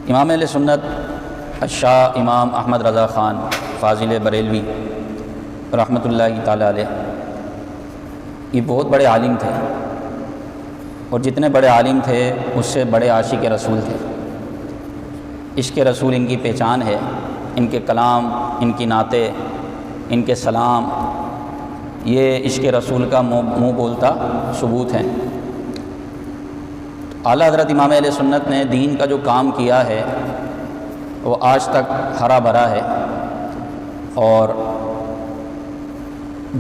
امام اہل سنت الشاہ امام احمد رضا خان فاضل بریلوی رحمۃ اللہ تعالی علیہ یہ بہت بڑے عالم تھے، اور جتنے بڑے عالم تھے اس سے بڑے عاشق رسول تھے۔ عشق رسول ان کی پہچان ہے، ان کے کلام، ان کی نعتیں، ان کے سلام، یہ عشق رسول کا منہ بولتا ثبوت ہیں۔ اعلیٰ حضرت امام اہل سنت نے دین کا جو کام کیا ہے وہ آج تک ہرا بھرا ہے، اور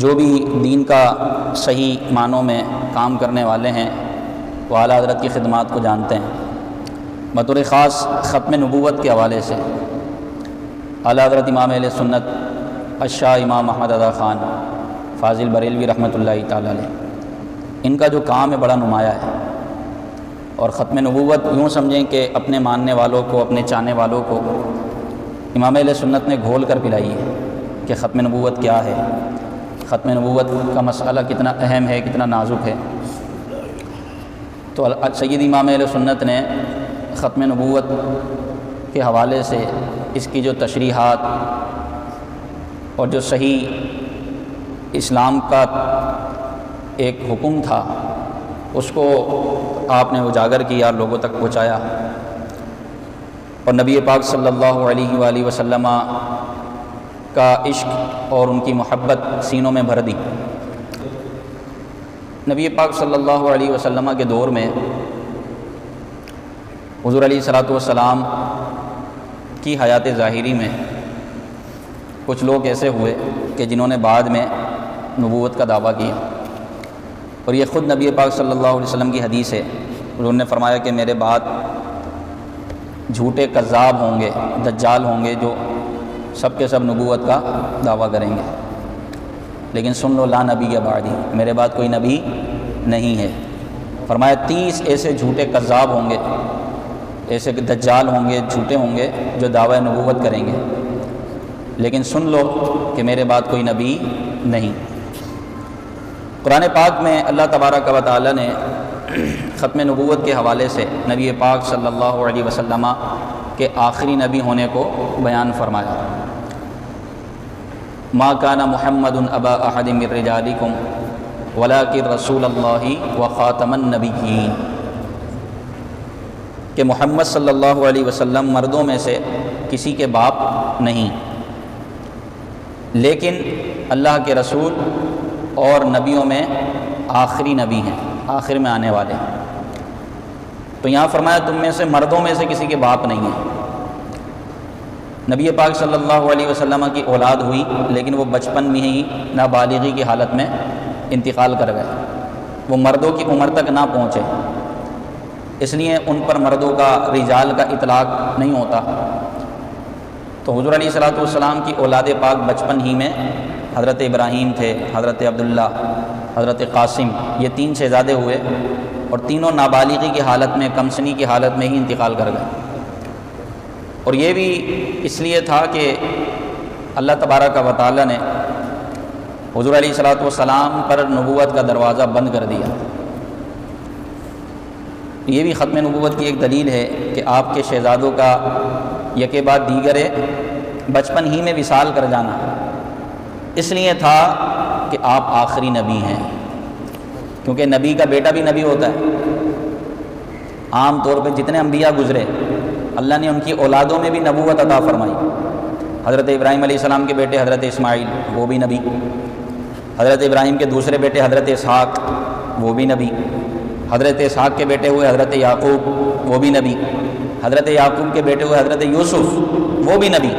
جو بھی دین کا صحیح معنوں میں کام کرنے والے ہیں وہ اعلیٰ حضرت کی خدمات کو جانتے ہیں۔ بطور خاص ختم نبوت کے حوالے سے اعلیٰ حضرت امام اہل سنت الشاہ امام احمد رضا خان فاضل بریلوی رحمۃ اللہ تعالی علیہ، ان کا جو کام ہے بڑا نمایاں ہے۔ اور ختم نبوت یوں سمجھیں کہ اپنے ماننے والوں کو، اپنے چاہنے والوں کو امام اہل سنت نے گھول کر پلائی ہے کہ ختم نبوت کیا ہے، ختم نبوت کا مسئلہ کتنا اہم ہے، کتنا نازک ہے۔ تو سید امام اہل سنت نے ختم نبوت کے حوالے سے اس کی جو تشریحات اور جو صحیح اسلام کا ایک حکم تھا اس کو آپ نے اجاگر کیا اور لوگوں تک پہنچایا، اور نبی پاک صلی اللہ علیہ وآلہ وسلم کا عشق اور ان کی محبت سینوں میں بھر دی۔ نبی پاک صلی اللہ علیہ وسلم کے دور میں حضور علیہ الصلوۃ والسلام کی حیات ظاہری میں کچھ لوگ ایسے ہوئے کہ جنہوں نے بعد میں نبوت کا دعویٰ کیا، اور یہ خود نبی پاک صلی اللہ علیہ وسلم کی حدیث ہے۔ انہوں نے فرمایا کہ میرے بعد جھوٹے کذاب ہوں گے، دجال ہوں گے، جو سب کے سب نبوت کا دعویٰ کریں گے، لیکن سن لو لا نبی بعدی، میرے بعد کوئی نبی نہیں ہے۔ فرمایا 30 ایسے جھوٹے کذاب ہوں گے، ایسے دجال ہوں گے، جھوٹے ہوں گے جو دعویٰ نبوت کریں گے، لیکن سن لو کہ میرے بعد کوئی نبی نہیں۔ قرآن پاک میں اللہ تبارک و تعالی نے ختم نبوت کے حوالے سے نبی پاک صلی اللہ علیہ وسلم کے آخری نبی ہونے کو بیان فرمایا۔ ما کان محمد ابا احد من رجالکم ولکن رسول اللہ وخاتم النبیین، کہ محمد صلی اللہ علیہ وسلم مردوں میں سے کسی کے باپ نہیں، لیکن اللہ کے رسول اور نبیوں میں آخری نبی ہیں، آخر میں آنے والے ہیں۔ تو یہاں فرمایا تم میں سے مردوں میں سے کسی کے باپ نہیں ہیں۔ نبی پاک صلی اللہ علیہ وسلم کی اولاد ہوئی، لیکن وہ بچپن میں ہی نابالغی کی حالت میں انتقال کر گئے، وہ مردوں کی عمر تک نہ پہنچے، اس لیے ان پر مردوں کا رجال کا اطلاق نہیں ہوتا۔ تو حضور علیہ الصلوۃ والسلام کی اولاد پاک بچپن ہی میں حضرت ابراہیم تھے، حضرت عبداللہ، حضرت قاسم، یہ 3 شہزادے ہوئے، اور تینوں نابالغی کی حالت میں، کم سنی کی حالت میں ہی انتقال کر گئے۔ اور یہ بھی اس لیے تھا کہ اللہ تبارک و تعالی نے حضور علیہ الصلوۃ والسلام پر نبوت کا دروازہ بند کر دیا۔ یہ بھی ختم نبوت کی ایک دلیل ہے کہ آپ کے شہزادوں کا یکے بعد دیگر بچپن ہی میں وصال کر جانا اس لیے تھا کہ آپ آخری نبی ہیں، کیونکہ نبی کا بیٹا بھی نبی ہوتا ہے۔ عام طور پہ جتنے انبیاء گزرے اللہ نے ان کی اولادوں میں بھی نبوت عطا فرمائی۔ حضرت ابراہیم علیہ السلام کے بیٹے حضرت اسماعیل، وہ بھی نبی۔ حضرت ابراہیم کے دوسرے بیٹے حضرت اسحاق، وہ بھی نبی۔ حضرت اسحاق کے بیٹے ہوئے حضرت یعقوب، وہ بھی نبی۔ حضرت یعقوب کے بیٹے ہوئے حضرت یوسف، وہ بھی نبی۔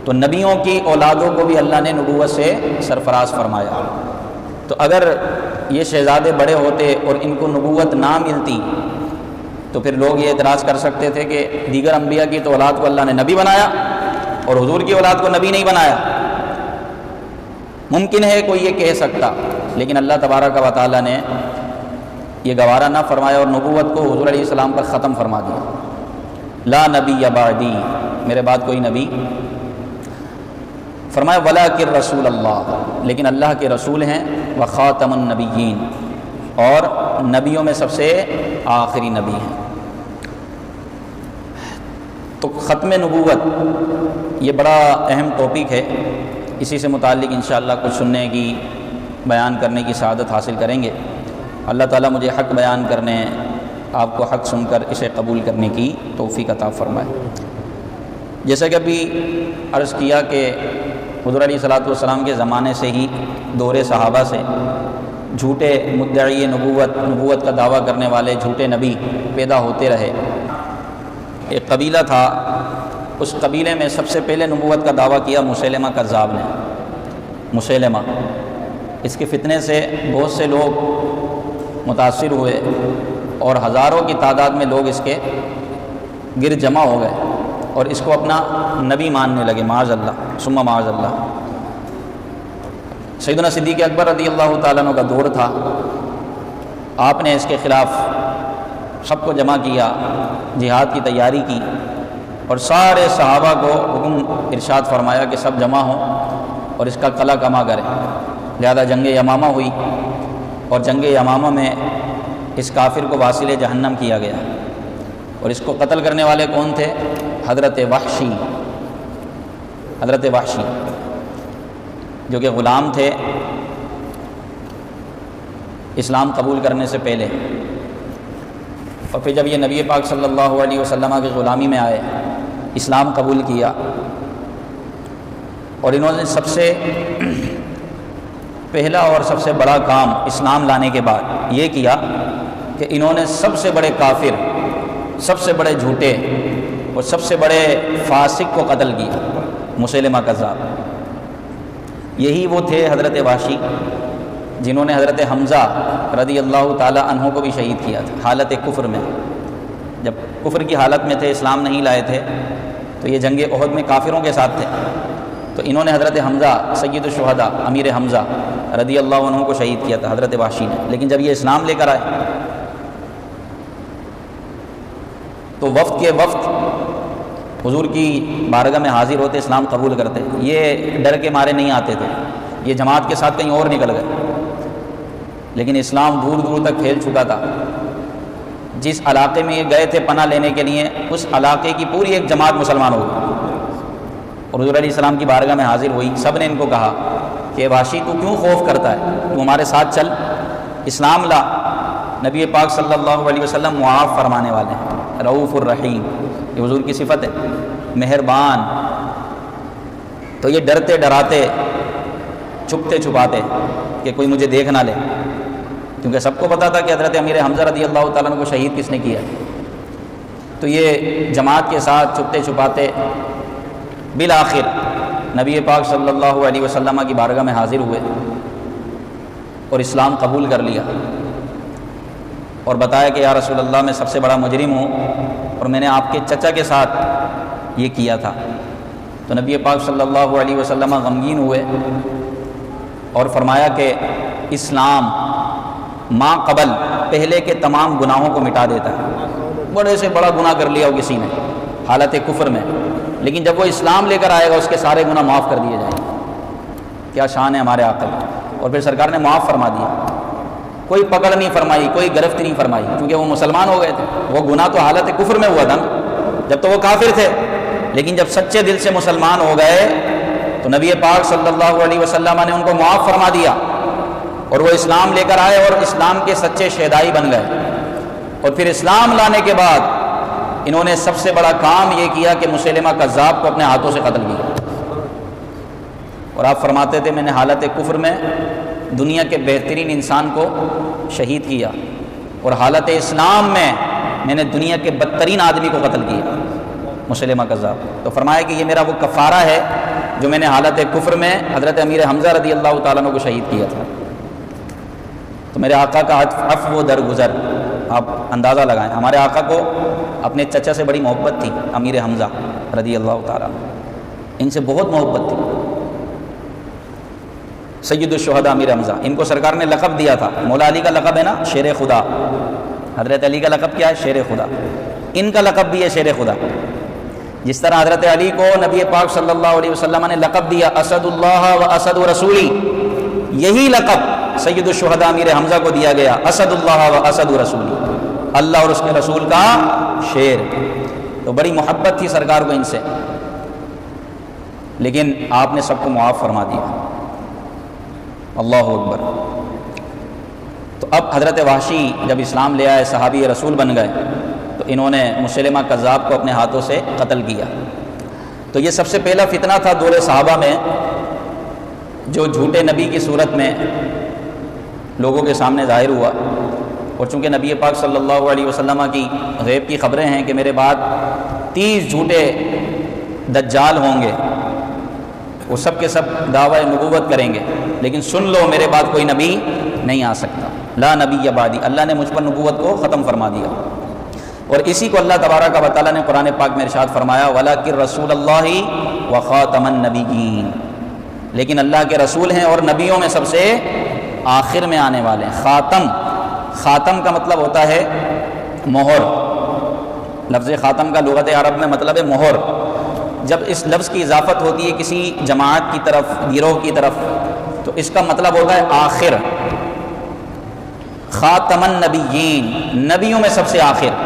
تو نبیوں کی اولادوں کو بھی اللہ نے نبوت سے سرفراز فرمایا۔ تو اگر یہ شہزادے بڑے ہوتے اور ان کو نبوت نہ ملتی تو پھر لوگ یہ اعتراض کر سکتے تھے کہ دیگر انبیاء کی تو اولاد کو اللہ نے نبی بنایا اور حضور کی اولاد کو نبی نہیں بنایا۔ ممکن ہے کوئی یہ کہہ سکتا، لیکن اللہ تبارک و تعالی نے یہ گوارا نہ فرمایا اور نبوت کو حضور علیہ السلام پر ختم فرما دیا۔ لا نبی بعدی، میرے بعد کوئی نبی۔ فرمایا ولکن رسول اللہ، لیکن اللہ کے رسول ہیں، وخاتم النبیین، اور نبیوں میں سب سے آخری نبی ہیں۔ تو ختم نبوت یہ بڑا اہم ٹاپک ہے، اسی سے متعلق انشاءاللہ کچھ سننے کی، بیان کرنے کی سعادت حاصل کریں گے۔ اللہ تعالیٰ مجھے حق بیان کرنے، آپ کو حق سن کر اسے قبول کرنے کی توفیق عطا فرمائے۔ جیسا کہ ابھی عرض کیا کہ حضور علیہ الصلوۃ والسلام کے زمانے سے ہی دور صحابہ سے جھوٹے مدعی نبوت کا دعویٰ کرنے والے جھوٹے نبی پیدا ہوتے رہے۔ ایک قبیلہ تھا، اس قبیلے میں سب سے پہلے نبوت کا دعویٰ کیا مسیلمہ کذاب نے۔ مسیلمہ، اس کے فتنے سے بہت سے لوگ متاثر ہوئے اور ہزاروں کی تعداد میں لوگ اس کے گرد جمع ہو گئے اور اس کو اپنا نبی ماننے لگے، معاذ اللہ ثم معاذ اللہ۔ سیدنا صدیق اکبر رضی اللہ تعالیٰ عنہ کا دور تھا، آپ نے اس کے خلاف سب کو جمع کیا، جہاد کی تیاری کی اور سارے صحابہ کو حکم ارشاد فرمایا کہ سب جمع ہوں اور اس کا قلع کما کریں۔ لہذا جنگ یمامہ ہوئی اور جنگ یمامہ میں اس کافر کو واصل جہنم کیا گیا، اور اس کو قتل کرنے والے کون تھے؟ حضرت وحشی جو کہ غلام تھے اسلام قبول کرنے سے پہلے، اور پھر جب یہ نبی پاک صلی اللہ علیہ وسلم کی غلامی میں آئے، اسلام قبول کیا، اور انہوں نے سب سے پہلا اور سب سے بڑا کام اسلام لانے کے بعد یہ کیا کہ انہوں نے سب سے بڑے کافر، سب سے بڑے جھوٹے اور سب سے بڑے فاسق کو قتل کیا، مسیلمہ کذاب۔ یہی وہ تھے حضرت وحشی جنہوں نے حضرت حمزہ رضی اللہ تعالی عنہ کو بھی شہید کیا تھا حالت کفر میں۔ جب کفر کی حالت میں تھے، اسلام نہیں لائے تھے، تو یہ جنگ احد میں کافروں کے ساتھ تھے، تو انہوں نے حضرت حمزہ سید الشہداء امیر حمزہ رضی اللہ عنہ کو شہید کیا تھا حضرت وحشی نے۔ لیکن جب یہ اسلام لے کر آئے تو وفد کے وفد حضور کی بارگاہ میں حاضر ہوتے، اسلام قبول کرتے، یہ ڈر کے مارے نہیں آتے تھے، یہ جماعت کے ساتھ کہیں اور نکل گئے، لیکن اسلام دور دور تک پھیل چکا تھا۔ جس علاقے میں یہ گئے تھے پناہ لینے کے لیے، اس علاقے کی پوری ایک جماعت مسلمان ہو گئی اور حضور علیہ السلام کی بارگاہ میں حاضر ہوئی۔ سب نے ان کو کہا کہ وحشی تو کیوں خوف کرتا ہے، تو ہمارے ساتھ چل، اسلام لا۔ نبی پاک صلی اللہ علیہ وسلم معاف فرمانے والے ہیں، رؤوف الرحیم، یہ حضور کی صفت ہے، مہربان۔ تو یہ ڈرتے ڈراتے، چھپتے چھپاتے کہ کوئی مجھے دیکھ نہ لے، کیونکہ سب کو پتا تھا کہ حضرت امیر حمزہ رضی اللہ تعالیٰ عنہ کو شہید کس نے کیا۔ تو یہ جماعت کے ساتھ چھپتے چھپاتے بالآخر نبی پاک صلی اللہ علیہ وسلم کی بارگاہ میں حاضر ہوئے اور اسلام قبول کر لیا، اور بتایا کہ یا رسول اللہ میں سب سے بڑا مجرم ہوں اور میں نے آپ کے چچا کے ساتھ یہ کیا تھا۔ تو نبی پاک صلی اللہ علیہ وسلم غمگین ہوئے اور فرمایا کہ اسلام ما قبل پہلے کے تمام گناہوں کو مٹا دیتا ہے۔ بڑے سے بڑا گناہ کر لیا ہو کسی نے حالت کفر میں، لیکن جب وہ اسلام لے کر آئے گا اس کے سارے گناہ معاف کر دیے جائیں گے۔ کیا شان ہے ہمارے آقا کی۔ اور پھر سرکار نے معاف فرما دیا، کوئی پکڑ نہیں فرمائی، کوئی گرفت نہیں فرمائی، کیونکہ وہ مسلمان ہو گئے تھے۔ وہ گناہ تو حالت کفر میں ہوا تھا، جب تو وہ کافر تھے، لیکن جب سچے دل سے مسلمان ہو گئے تو نبی پاک صلی اللہ علیہ وسلم نے ان کو معاف فرما دیا، اور وہ اسلام لے کر آئے اور اسلام کے سچے شہدائی بن گئے۔ اور پھر اسلام لانے کے بعد انہوں نے سب سے بڑا کام یہ کیا کہ مسیلمہ کذاب کو اپنے ہاتھوں سے قتل کیا۔ اور آپ فرماتے تھے میں نے حالت کفر میں دنیا کے بہترین انسان کو شہید کیا، اور حالت اسلام میں نے دنیا کے بدترین آدمی کو قتل کیا، مسیلمہ کذاب۔ تو فرمایا کہ یہ میرا وہ کفارہ ہے جو میں نے حالت کفر میں حضرت امیر حمزہ رضی اللہ تعالیٰ عنہ کو شہید کیا تھا۔ تو میرے آقا کا عفو و درگزر آپ اندازہ لگائیں۔ ہمارے آقا کو اپنے چچا سے بڑی محبت تھی، امیر حمزہ رضی اللہ تعالیٰ عنہ، ان سے بہت محبت تھی۔ سید الشہداء امیر حمزہ، ان کو سرکار نے لقب دیا تھا، مولا علی کا لقب ہے نا شیر خدا، حضرت علی کا لقب کیا ہے؟ شیر خدا۔ ان کا لقب بھی ہے شیر خدا۔ جس طرح حضرت علی کو نبی پاک صلی اللہ علیہ وسلم نے لقب دیا اسد اللہ و اسد رسولی، یہی لقب سید الشہداء امیر حمزہ کو دیا گیا، اسد اللہ و اسد رسولی، اللہ اور اس کے رسول کا شیر۔ تو بڑی محبت تھی سرکار کو ان سے، لیکن آپ نے سب کو معاف فرما دیا۔ اللہ اکبر۔ تو اب حضرت وحشی جب اسلام لے آئے، صحابی رسول بن گئے، تو انہوں نے مسلمہ کذاب کو اپنے ہاتھوں سے قتل کیا۔ تو یہ سب سے پہلا فتنہ تھا دور صحابہ میں، جو جھوٹے نبی کی صورت میں لوگوں کے سامنے ظاہر ہوا۔ اور چونکہ نبی پاک صلی اللہ علیہ وسلم کی غیب کی خبریں ہیں کہ میرے بعد 30 جھوٹے دجال ہوں گے، وہ سب کے سب دعوی نبوت کریں گے، لیکن سن لو میرے بعد کوئی نبی نہیں آ سکتا، لا نبی بعدی، اللہ نے مجھ پر نبوت کو ختم فرما دیا۔ اور اسی کو اللہ تبارک و تعالیٰ نے قرآن پاک میں ارشاد فرمایا وَلَٰكِن رَسُولَ اللَّهِ وَخَاتَمَ النَّبِيِّينَ، لیکن اللہ کے رسول ہیں اور نبیوں میں سب سے آخر میں آنے والے ہیں۔ خاتم، خاتم کا مطلب ہوتا ہے مہر، لفظ خاتم کا لغت عرب میں مطلب ہے مہر۔ جب اس لفظ کی اضافت ہوتی ہے کسی جماعت کی طرف، گروہ کی طرف، تو اس کا مطلب ہوتا ہے آخر۔ خاتم النبیین، نبیوں میں سب سے آخر۔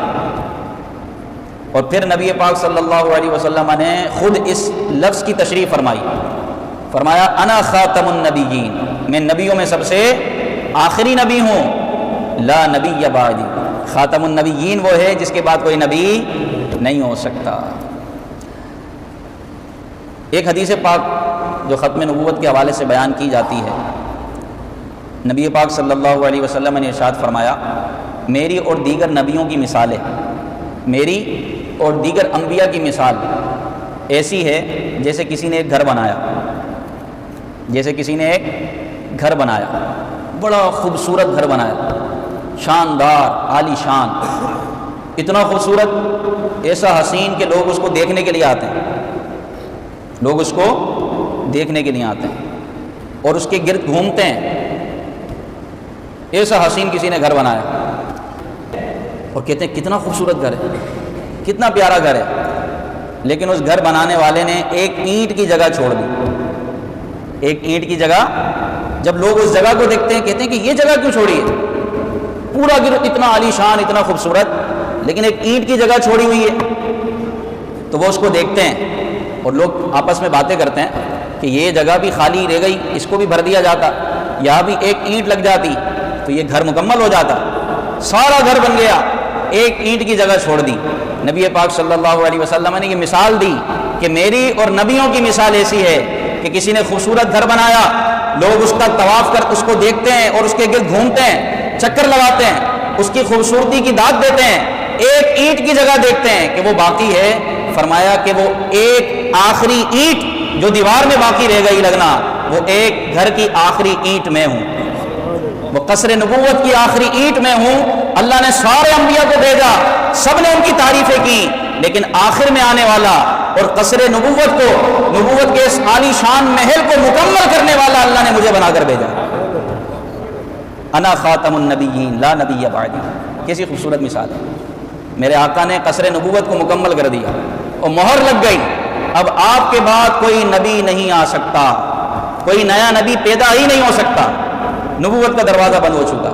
اور پھر نبی پاک صلی اللہ علیہ وسلم نے خود اس لفظ کی تشریح فرمائی، فرمایا انا خاتم النبیین، میں نبیوں میں سب سے آخری نبی ہوں، لا نبی بعدی، خاتم النبیین وہ ہے جس کے بعد کوئی نبی نہیں ہو سکتا۔ ایک حدیث پاک جو ختم نبوت کے حوالے سے بیان کی جاتی ہے، نبی پاک صلی اللہ علیہ وسلم نے ارشاد فرمایا میری اور دیگر نبیوں کی مثالیں، میری اور دیگر انبیاء کی مثال ایسی ہے جیسے کسی نے ایک گھر بنایا، جیسے کسی نے ایک گھر بنایا، بڑا خوبصورت گھر بنایا، شاندار، عالی شان، اتنا خوبصورت، ایسا حسین کہ لوگ اس کو دیکھنے کے لیے آتے ہیں، لوگ اس کو دیکھنے کے لیے آتے ہیں اور اس کے گرد گھومتے ہیں۔ ایسا حسین کسی نے گھر بنایا اور کہتے ہیں کتنا خوبصورت گھر ہے، کتنا پیارا گھر ہے، لیکن اس گھر بنانے والے نے ایک اینٹ کی جگہ چھوڑ دی، ایک اینٹ کی جگہ۔ جب لوگ اس جگہ کو دیکھتے ہیں کہتے ہیں کہ یہ جگہ کیوں چھوڑی ہے، پورا گھر اتنا عالی شان، اتنا خوبصورت، لیکن ایک اینٹ کی جگہ چھوڑی ہوئی ہے۔ تو وہ اس کو دیکھتے ہیں اور لوگ آپس میں باتیں کرتے ہیں کہ یہ جگہ بھی خالی رہ گئی، اس کو بھی بھر دیا جاتا، یہاں بھی ایک اینٹ لگ جاتی تو یہ گھر مکمل ہو جاتا۔ سارا گھر بن گیا، ایک اینٹ کی جگہ چھوڑ دی۔ نبی پاک صلی اللہ علیہ وسلم نے یہ مثال دی کہ میری اور نبیوں کی مثال ایسی ہے کہ کسی نے خوبصورت گھر بنایا، لوگ اس کا طواف کر اس کو دیکھتے ہیں اور اس کے گرد گھومتے ہیں، چکر لگاتے ہیں، اس کی خوبصورتی کی داد دیتے ہیں، ایک اینٹ کی جگہ دیکھتے ہیں کہ وہ باقی ہے۔ فرمایا کہ وہ ایک آخری اینٹ جو دیوار میں باقی رہ گئی لگنا، وہ ایک گھر کی آخری اینٹ میں ہوں، وہ قصر نبوت کی آخری اینٹ میں ہوں۔ اللہ نے سارے انبیاء کو بھیجا، سب نے ان کی تعریفیں کی، لیکن آخر میں آنے والا اور قصر نبوت کو، نبوت کے اس عالی شان محل کو مکمل کرنے والا اللہ نے مجھے بنا کر بھیجا۔ انا خاتم النبیین لا نبی بعدی، کیسی خوبصورت مثال ہے۔ میرے آقا نے قصر نبوت کو مکمل کر دیا اور مہر لگ گئی، اب آپ کے بعد کوئی نبی نہیں آ سکتا، کوئی نیا نبی پیدا ہی نہیں ہو سکتا، نبوت کا دروازہ بند ہو چکا۔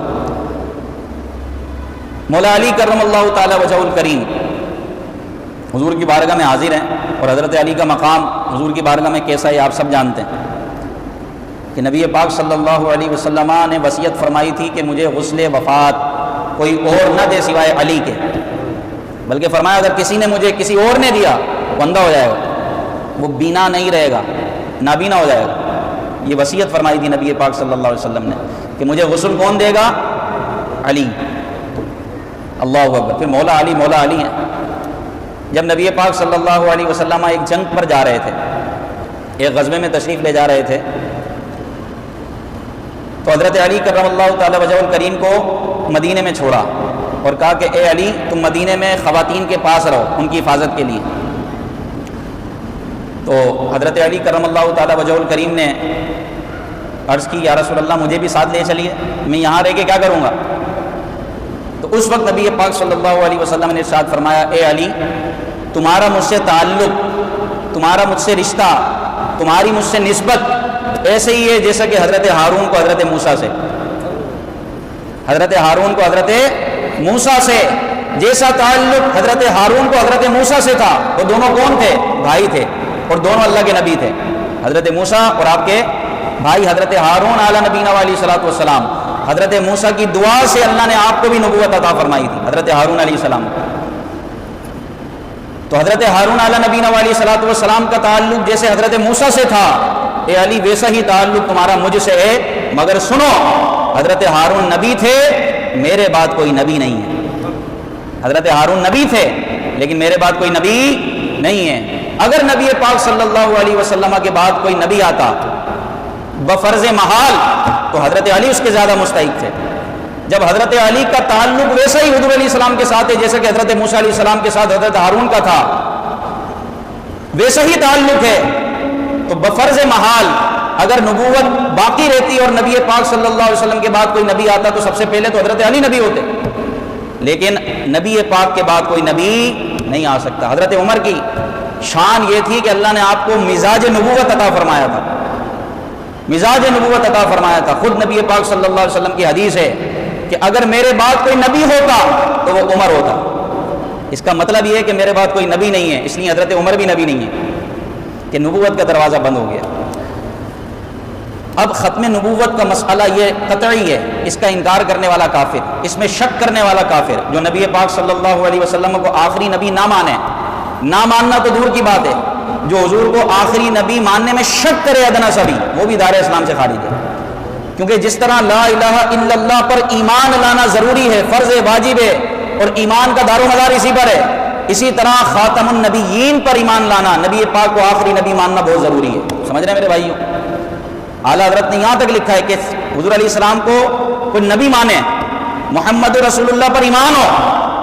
مولا علی کرم اللہ تعالی وجہ الکریم حضور کی بارگاہ میں حاضر ہیں، اور حضرت علی کا مقام حضور کی بارگاہ میں کیسا ہے آپ سب جانتے ہیں کہ نبی پاک صلی اللہ علیہ وسلم نے وصیت فرمائی تھی کہ مجھے غسل وفات کوئی اور نہ دے سوائے علی کے، بلکہ فرمایا اگر کسی نے مجھے کسی اور نے دیا وہ اندھا ہو جائے گا، وہ بینا نہیں رہے گا، نابینا ہو جائے گا۔ یہ وصیت فرمائی تھی نبی پاک صلی اللہ علیہ وسلم نے کہ مجھے غسل کون دے گا؟ علی۔ اللہ اکبر۔ پھر مولا علی ہیں۔ جب نبی پاک صلی اللہ علیہ وسلم ایک جنگ پر جا رہے تھے، ایک غزوے میں تشریف لے جا رہے تھے، تو حضرت علی کرم اللہ تعالی وجہ الکریم کو مدینے میں چھوڑا اور کہا کہ اے علی تم مدینے میں خواتین کے پاس رہو ان کی حفاظت کے لیے۔ تو حضرت علی کرم اللہ تعالی وجہ الکریم نے عرض کی یا رسول اللہ مجھے بھی ساتھ لے چلیے، میں یہاں رہ کے کیا کروں گا؟ تو اس وقت نبی پاک صلی اللہ علیہ وسلم نے ارشاد فرمایا اے علی تمہارا مجھ سے تعلق، تمہارا مجھ سے رشتہ، تمہاری مجھ سے نسبت ایسے ہی ہے جیسا کہ حضرت ہارون کو حضرت موسیٰ سے، حضرت ہارون کو حضرت موسیٰ سے جیسا تعلق حضرت ہارون کو حضرت موسیٰ سے تھا، وہ دونوں کون تھے؟ بھائی تھے، اور دونوں اللہ کے نبی تھے، حضرت موسیٰ اور آپ کے بھائی حضرت ہارون علی نبینا علیہ الصلوۃ والسلام۔ حضرت موسیٰ کی دعا سے اللہ نے آپ کو بھی نبوت عطا فرمائی تھی، حضرت ہارون علیہ السلام۔ تو حضرت ہارون علی نبینا علیہ الصلوۃ والسلام کا تعلق جیسے حضرت موسیٰ سے تھا، اے علی ویسا ہی تعلق تمہارا مجھ سے ہے، مگر سنو حضرت ہارون نبی تھے، میرے بعد کوئی نبی نہیں ہے۔ حضرت ہارون نبی تھے لیکن میرے بعد کوئی نبی نہیں ہے۔ اگر نبی پاک صلی اللہ علیہ وسلم کے بعد کوئی نبی آتا بفرض محال تو حضرت علی اس کے زیادہ مستحق تھے۔ جب حضرت علی کا تعلق ویسا ہی حضور علیہ السلام کے ساتھ ہے جیسا کہ حضرت موسیٰ علیہ السلام کے ساتھ حضرت ہارون کا تھا، ویسا ہی تعلق ہے، تو بفرض محال اگر نبوت باقی رہتی اور نبی پاک صلی اللہ علیہ وسلم کے بعد کوئی نبی آتا تو سب سے پہلے تو حضرت علی نبی ہوتے، لیکن نبی پاک کے بعد کوئی نبی نہیں آ سکتا۔ حضرت عمر کی شان یہ تھی کہ اللہ نے آپ کو مزاج نبوت عطا فرمایا تھا، مزاج نبوت عطا فرمایا تھا۔ خود نبی پاک صلی اللہ علیہ وسلم کی حدیث ہے کہ اگر میرے بعد کوئی نبی ہوتا تو وہ عمر ہوتا۔ اس کا مطلب یہ ہے کہ میرے بعد کوئی نبی نہیں ہے، اس لیے حضرت عمر بھی نبی نہیں ہے کہ نبوت کا دروازہ بند ہو گیا۔ اب ختم نبوت کا مسئلہ یہ قطعی ہے، اس کا انکار کرنے والا کافر، اس میں شک کرنے والا کافر، جو نبی پاک صلی اللہ علیہ وسلم کو آخری نبی نہ مانے، نہ ماننا تو دور کی بات ہے، جو حضور کو آخری نبی ماننے میں شک کرے ادنا سا بھی، وہ بھی دار اسلام سے خارج ہے۔ کیونکہ جس طرح لا الہ الا اللہ پر ایمان لانا ضروری ہے، فرض واجب ہے، اور ایمان کا دار و مدار اسی پر ہے، اسی طرح خاتم النبیین پر ایمان لانا، نبی پاک کو آخری نبی ماننا بہت ضروری ہے۔ سمجھ رہے ہیں میرے بھائیوں؟ اعلیٰ حضرت نے یہاں تک لکھا ہے کہ حضور علیہ السلام کو کوئی نبی مانے، محمد رسول اللہ پر ایمان ہو،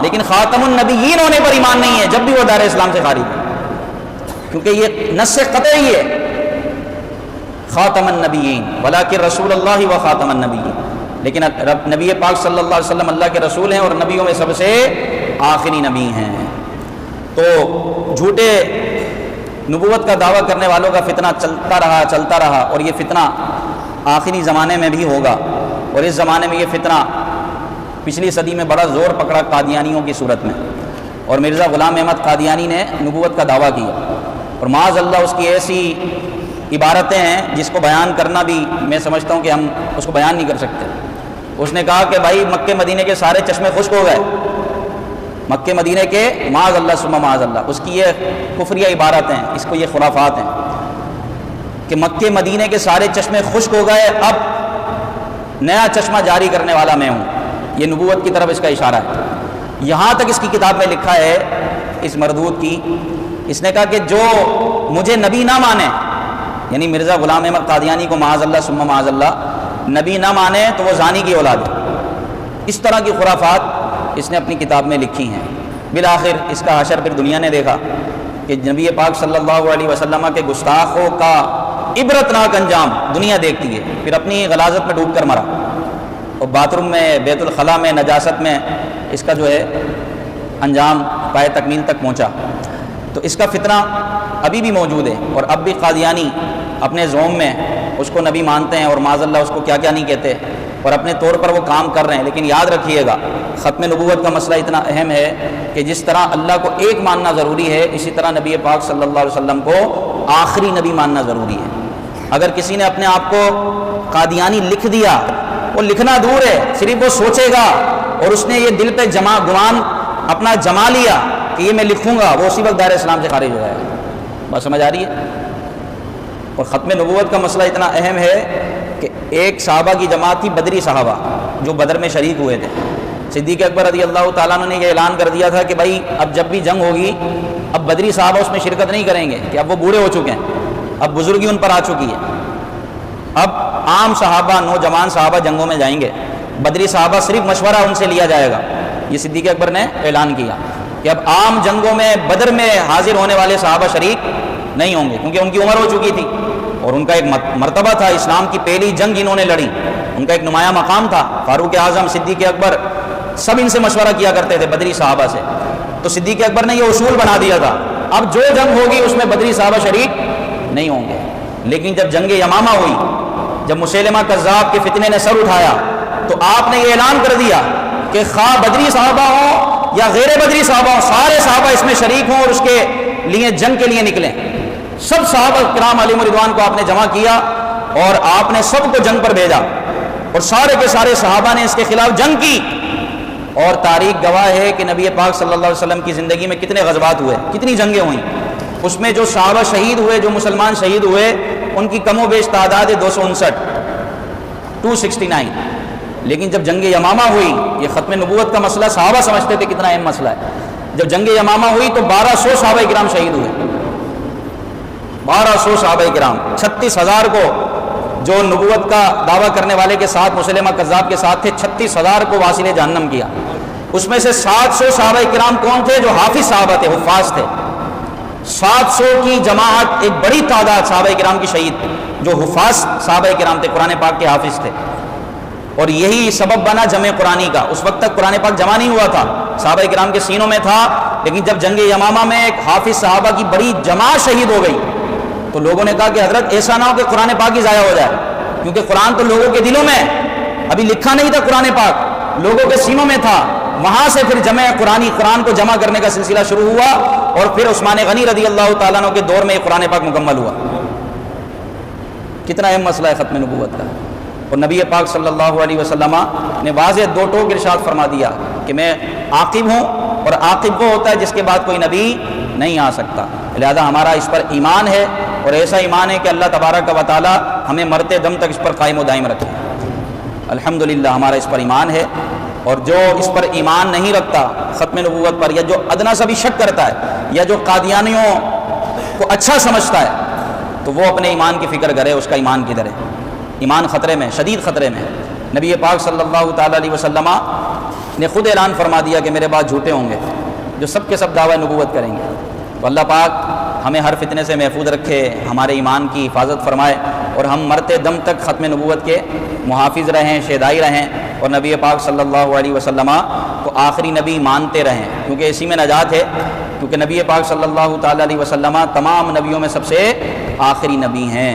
لیکن خاتم النبیین ہونے پر ایمان نہیں ہے، جب بھی وہ دار اسلام سے خارج ہے، کیونکہ یہ نص قطعی ہے، خاتم النبیین ولکن رسول اللہ و خاتم النبیین، لیکن نبی پاک صلی اللہ علیہ وسلم اللہ کے رسول ہیں اور نبیوں میں سب سے آخری نبی ہیں۔ تو جھوٹے نبوت کا دعویٰ کرنے والوں کا فتنہ چلتا رہا اور یہ فتنہ آخری زمانے میں بھی ہوگا، اور اس زمانے میں یہ فتنہ پچھلی صدی میں بڑا زور پکڑا قادیانیوں کی صورت میں، اور مرزا غلام احمد قادیانی نے نبوت کا دعویٰ کیا، اور معاذ اللہ اس کی ایسی عبارتیں ہیں جس کو بیان کرنا بھی میں سمجھتا ہوں کہ ہم اس کو بیان نہیں کر سکتے۔ اس نے کہا کہ بھائی مکے مدینے کے سارے چشمے خشک ہو گئے، مکے مدینے کے معاذ اللہ ثم معاذ اللہ، اس کی یہ کفریہ عبارت ہیں، اس کو یہ خرافات ہیں کہ مکے مدینے کے سارے چشمے خشک ہو گئے، اب نیا چشمہ جاری کرنے والا میں ہوں، یہ نبوت کی طرف اس کا اشارہ ہے۔ یہاں تک اس کی کتاب میں لکھا ہے اس مردود کی، اس نے کہا کہ جو مجھے نبی نہ مانے، یعنی مرزا غلام احمد قادیانی کو معاذ اللہ ثم معاذ اللہ نبی نہ مانے تو وہ زانی کی اولاد ہے۔ اس طرح کی خرافات اس نے اپنی کتاب میں لکھی ہیں۔ بالآخر اس کا حشر پھر دنیا نے دیکھا کہ نبی پاک صلی اللہ علیہ وسلم کے گستاخوں کا عبرتناک انجام دنیا دیکھتی ہے، پھر اپنی غلاظت میں ڈوب کر مرا، اور باتھ روم میں، بیت الخلاء میں، نجاست میں اس کا جو ہے انجام پائے تکمیل تک پہنچا۔ تو اس کا فتنہ ابھی بھی موجود ہے، اور اب بھی قادیانی اپنے زوم میں اس کو نبی مانتے ہیں اور معاذ اللہ اس کو کیا کیا نہیں کہتے، اور اپنے طور پر وہ کام کر رہے ہیں۔ لیکن یاد رکھیے گا ختم نبوت کا مسئلہ اتنا اہم ہے کہ جس طرح اللہ کو ایک ماننا ضروری ہے، اسی طرح نبی پاک صلی اللہ علیہ وسلم کو آخری نبی ماننا ضروری ہے۔ اگر کسی نے اپنے آپ کو قادیانی لکھ دیا، وہ لکھنا دور ہے، صرف وہ سوچے گا اور اس نے یہ دل پہ گمان اپنا جما لیا کہ یہ میں لکھوں گا، وہ اسی وقت دائرہ اسلام سے خارج ہو جائے گا۔ بات سمجھ آ رہی ہے؟ اور ختم نبوت کا مسئلہ اتنا اہم ہے کہ ایک صحابہ کی جماعت تھی، بدری صحابہ، جو بدر میں شریک ہوئے تھے۔ صدیق اکبر رضی اللہ تعالیٰ عنہ نے یہ اعلان کر دیا تھا کہ بھائی اب جب بھی جنگ ہوگی، اب بدری صحابہ اس میں شرکت نہیں کریں گے، کہ اب وہ بوڑھے ہو چکے ہیں، اب بزرگی ان پر آ چکی ہے، اب عام صحابہ، نوجوان صحابہ جنگوں میں جائیں گے، بدری صحابہ صرف مشورہ ان سے لیا جائے گا۔ یہ صدیق اکبر نے اعلان کیا کہ اب عام جنگوں میں، بدر میں حاضر ہونے والے صحابہ شریک نہیں ہوں گے، کیونکہ ان کی عمر ہو چکی تھی اور ان کا ایک مرتبہ تھا، اسلام کی پہلی جنگ انہوں نے لڑی، ان کا ایک نمایاں مقام تھا۔ فاروق اعظم، صدیق اکبر سب ان سے مشورہ کیا کرتے تھے بدری صحابہ سے۔ تو صدیق اکبر نے یہ اصول بنا دیا تھا، اب جو جنگ ہوگی اس میں بدری صحابہ شریک نہیں ہوں گے۔ لیکن جب جنگ یمامہ ہوئی، جب مسیلمہ کذاب کے فتنے نے سر اٹھایا، تو آپ نے یہ اعلان کر دیا کہ خواہ بدری صحابہ ہوں یا غیر بدری صحابہ ہوں، سارے صحابہ اس میں شریک ہوں اور اس کے لیے جنگ کے لیے نکلیں۔ سب صحابہ کرام علیہم رضوان کو آپ نے جمع کیا اور آپ نے سب کو جنگ پر بھیجا، اور سارے کے سارے صحابہ نے اس کے خلاف جنگ کی۔ اور تاریخ گواہ ہے کہ نبی پاک صلی اللہ علیہ وسلم کی زندگی میں کتنے غزوات ہوئے، کتنی جنگیں ہوئیں، اس میں جو صحابہ شہید ہوئے، جو مسلمان شہید ہوئے، ان کی کم و بیش تعداد ہے 269۔ لیکن جب جنگ یمامہ ہوئی، یہ ختم نبوت کا مسئلہ صحابہ سمجھتے تھے کتنا اہم مسئلہ ہے، جب جنگ یمامہ ہوئی تو 1200 صحابہ کرام شہید ہوئے، 1200 صحابہ کرام، 36,000 کو جو نبوت کا دعویٰ کرنے والے کے ساتھ مسلمہ کذاب کے ساتھ تھے، 36,000 کو واصل جہنم کیا۔ اس میں سے 700 صحابہ کرام کون تھے؟ جو حافظ صحابہ تھے، حفاظ تھے۔ 700 کی جماعت، ایک بڑی تعداد صحابہ کرام کی شہید، جو حفاظ صحابہ کرام تھے، قرآن پاک کے حافظ تھے۔ اور یہی سبب بنا جمع قرآنی کا۔ اس وقت تک قرآن پاک جمع نہیں ہوا تھا، صحابہ کرام کے سینوں میں تھا، لیکن جب جنگ یمامہ میں ایک حافظ صحابہ کی بڑی جماعت شہید ہو گئی تو لوگوں نے کہا کہ حضرت ایسا نہ ہو کہ قرآن پاک ہی ضائع ہو جائے، کیونکہ قرآن تو لوگوں کے دلوں میں ہے، ابھی لکھا نہیں تھا قرآن پاک، لوگوں کے سینوں میں تھا۔ وہاں سے پھر جمع قرآن کو جمع کرنے کا سلسلہ شروع ہوا، اور پھر عثمان غنی رضی اللہ تعالیٰ عنہ کے دور میں یہ قرآن پاک مکمل ہوا۔ کتنا اہم مسئلہ ہے ختم نبوت کا۔ اور نبی پاک صلی اللہ علیہ وسلم نے واضح دو ٹوک ارشاد فرما دیا کہ میں عاقب ہوں، اور عاقب وہ ہوتا ہے جس کے بعد کوئی نبی نہیں آ سکتا۔ لہذا ہمارا اس پر ایمان ہے، اور ایسا ایمان ہے کہ اللہ تبارک و تعالی ہمیں مرتے دم تک اس پر قائم و دائم رکھے۔ الحمدللہ ہمارا اس پر ایمان ہے، اور جو اس پر ایمان نہیں رکھتا ختم نبوت پر، یا جو ادنا سا بھی شک کرتا ہے، یا جو قادیانیوں کو اچھا سمجھتا ہے، تو وہ اپنے ایمان کی فکر کرے، اس کا ایمان کدھر ہے؟ ایمان خطرے میں، شدید خطرے میں۔ نبی پاک صلی اللہ تعالیٰ علیہ وسلم نے خود اعلان فرما دیا کہ میرے بعد جھوٹے ہوں گے جو سب کے سب دعوی نبوت کریں گے۔ تو اللہ پاک ہمیں ہر فتنے سے محفوظ رکھے، ہمارے ایمان کی حفاظت فرمائے، اور ہم مرتے دم تک ختم نبوت کے محافظ رہیں، شہدائی رہیں، اور نبی پاک صلی اللہ علیہ وسلم کو آخری نبی مانتے رہیں، کیونکہ اسی میں نجات ہے، کیونکہ نبی پاک صلی اللہ تعالیٰ علیہ وسلم تمام نبیوں میں سب سے آخری نبی ہیں۔